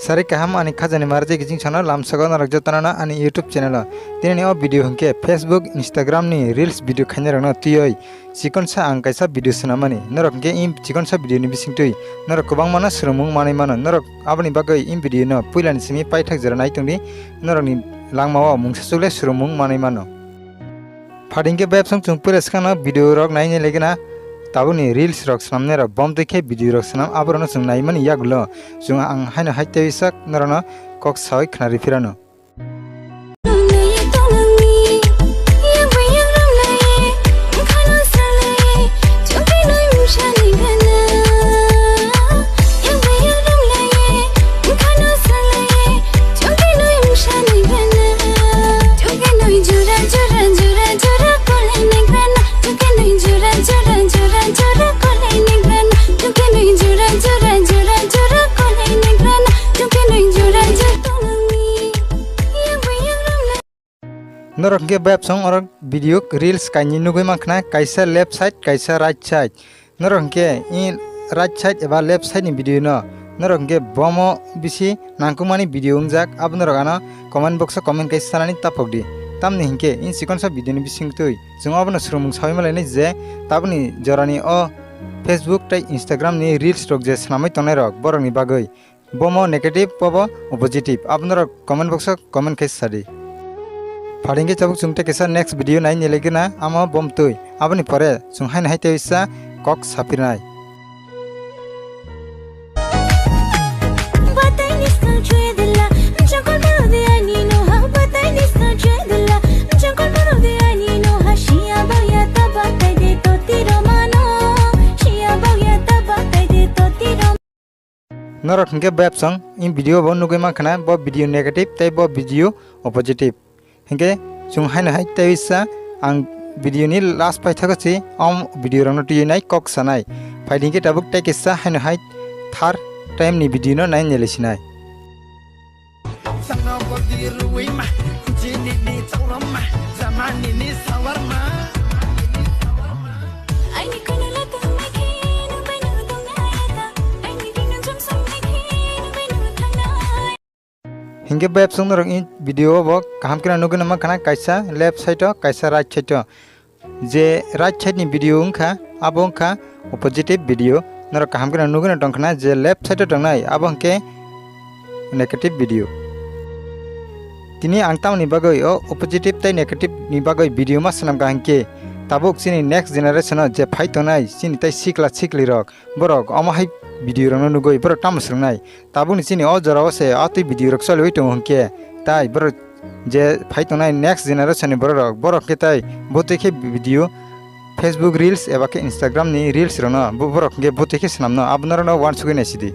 Sari kaham ani khajani marje gijing channel lamsago Oro Ang Joto ani YouTube channel. Tini o video hingke Facebook, Instagram ni reels video khanya rangno tuyoi. Chikon sa ang kaisa video sanamani. Norok hingke im chikon sa video ni bising tui. Norok kubang mana swrwng manai mano. Norok abani bagai im video no puilani simi paithak jara nai tungdi. Norok ni langmao mungsasule swrwng manai mano. Phadingke websong chungpure skana video rok nai ne legena. Tabuni reels rok samne rok bom dekhe video rok sanam aborno chung nai mani yagulo chung ang haino haite isak narano kok sai khnari firano Norok hingke web song orok video reels kaini nugwi mankna kaisa left side kaisa right side. Norok hingke in right side eba left side ni video no norok hingke bomo bisi nangkumani video ungjak abo norok ano comment box o comment kaisa sanani tapokdi. Tamni hingke in chikon sa video ni bising tui jung abono swrwng sawi malaini je tabuni jorani o Facebook tai Instagram ni reels rok je sanamai tongnai rok borok ni bagoi bomo negative pobo positive abo norok comment box o comment kaisa sadi. Phadingke chabuk chungte kisa next video nai nelegena amo bom tui aboni pore chung haina haite isa kok sapirnai Norok hingke web song in video bo nugui mankana bo video negative tai bo video positive hingke chung haina haite isa ang video ni last pai thakasi om video rangno tui nai kok sanai phaidingke tabuk tai kisa haina hait thar time ni video no nai nelesinai hingke web song norok in video bo kaham kina nuguna makana kaisa left side o kaisa right side o je right side ni video ungkha abo ungkha positive video norok kaham kina nuguna tongkhana je left side o tongnai abo hingke negative video tini ang tamni bagoi o positive tai negative ni bagoi video ma sanam ka hingke tabuk chini next generation o je phai tongnai chini tai sikli rok borok amahai video rangno nugoi borok tamusrungnai tabuni chini o jorao se atui video rok soloi tong hingke tai borok je phai tongnai next generation ni borok ke tai boteke video Facebook reels eba ke Instagram ni reels rono borok ke boteke sanamno abnaro no Wansuk ni sidi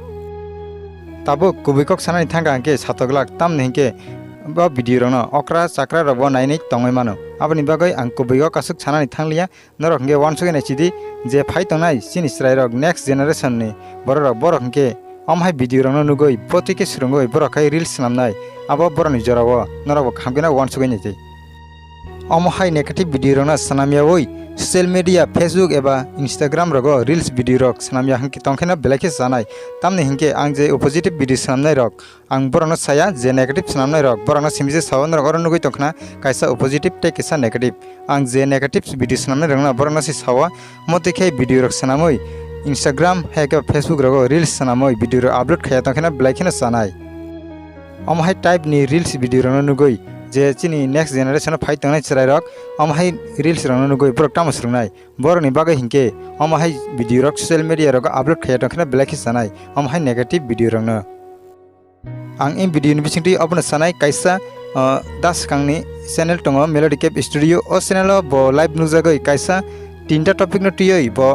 tabuk kubikok sanani thanga hingke satoglak tamni hingke bo video rangno okra chakra rok bo nainai tongoi mano aboni bagoi ang kubikok kasuk sanani thanglia norok hingke Wansuk ni sidi je phai tongnai chini cherai rok next generation ni borok hingke amhai video rangno nugoi boteke swrwngoi borok hai reels sanamnai abo boroni jorao norok khamgena Wansuk ni je amhai negative video rangno sanamya oi social media Facebook eba Instagram rogo reels video rok sanamya hangki tongkhena belai sanai tamni hingke ang je positive video sanamnai rok ang borano saya je negative sanamnai rok borano simje sawo norok oro nugui tongkhana kaisa positive tai kaisa negative ang je negative video sanamnai rokna borano si sawo motekhe video rok sanamoi Instagram heke Facebook rogo reels sanamoi video ro upload khaya tongkhena belai khena sanai amhai type ni reels video rokno nugui je chini next generation phai tongnai cherai rok amhai reels rangno nugoi borok tamusrungnai boroni bagai hingke amhai video rok social media rok upload khaya tongkhena belai sanai amhai negative video rangno ang in video ni bisingti abona sanai kaisa Swkang ni channel tongo Melody Cave Studio o channel bo live nujagoi kaisa tinta topic no tuyoi bo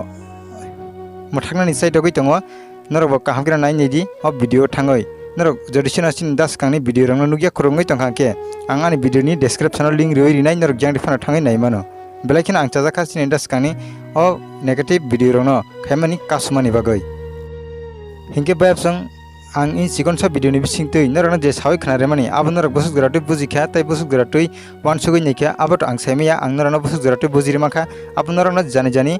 mwchangya ni site goi tongo norok bo kaham kira nai neji o video thangoi norok jodisina sin Swkang ni video rangno nugya khorongoi tongkha ke ang ani video ni description o link roi rinai norok jang difana thangai nai mano belai khina ang chajaka sin Swkang ni o negative video rangno khaimani kasumani bagoi hingke web song ang in chikon sa video ni bising tui norok je sawi khana remani abo norok busuk jaratui bujikha tai busuk jaratui Wansuk ni kha abo to ang saimiya ang norok busuk jaratui bujiri makha abo norok jani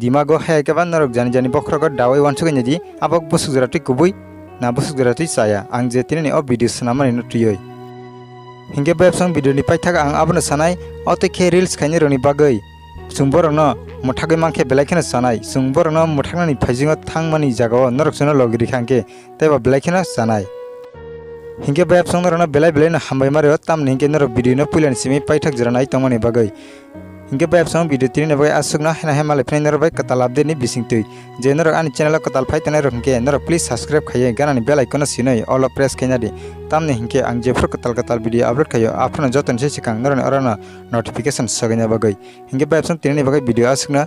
dimago hai ke ban norok jani bokrogo dawai Wansuk ni ji abo busuk jaratui kubui busuk jara tui chaya ang je tinani o video sanamani no tuyoi hingke websong video ni paithaka ang abono sanai ote khe reels khaini roni bagai sungborno mothagoi mangkhe belai kheno sanai sungborno mothaknani phaijingo thangmani jagao norok chono logiri khangke teba belai kheno sanai hingke websong norona belai no hambai mario tamni hingke norok video no puilan simi paithak jaranai tongmani bagai hingke websong video tinani bagai asukna hena hema lepnai norok bai katal update ni bisingtui je norok ani channel katal phaitanai rok hingke norok please subscribe khaiye ganani bell icon sinai all press khainadi tamni hingke ang jefur katal video upload khayo afro joton se sikang noroni orana notification sagaina bagai hingke websong tinani bagai video asukna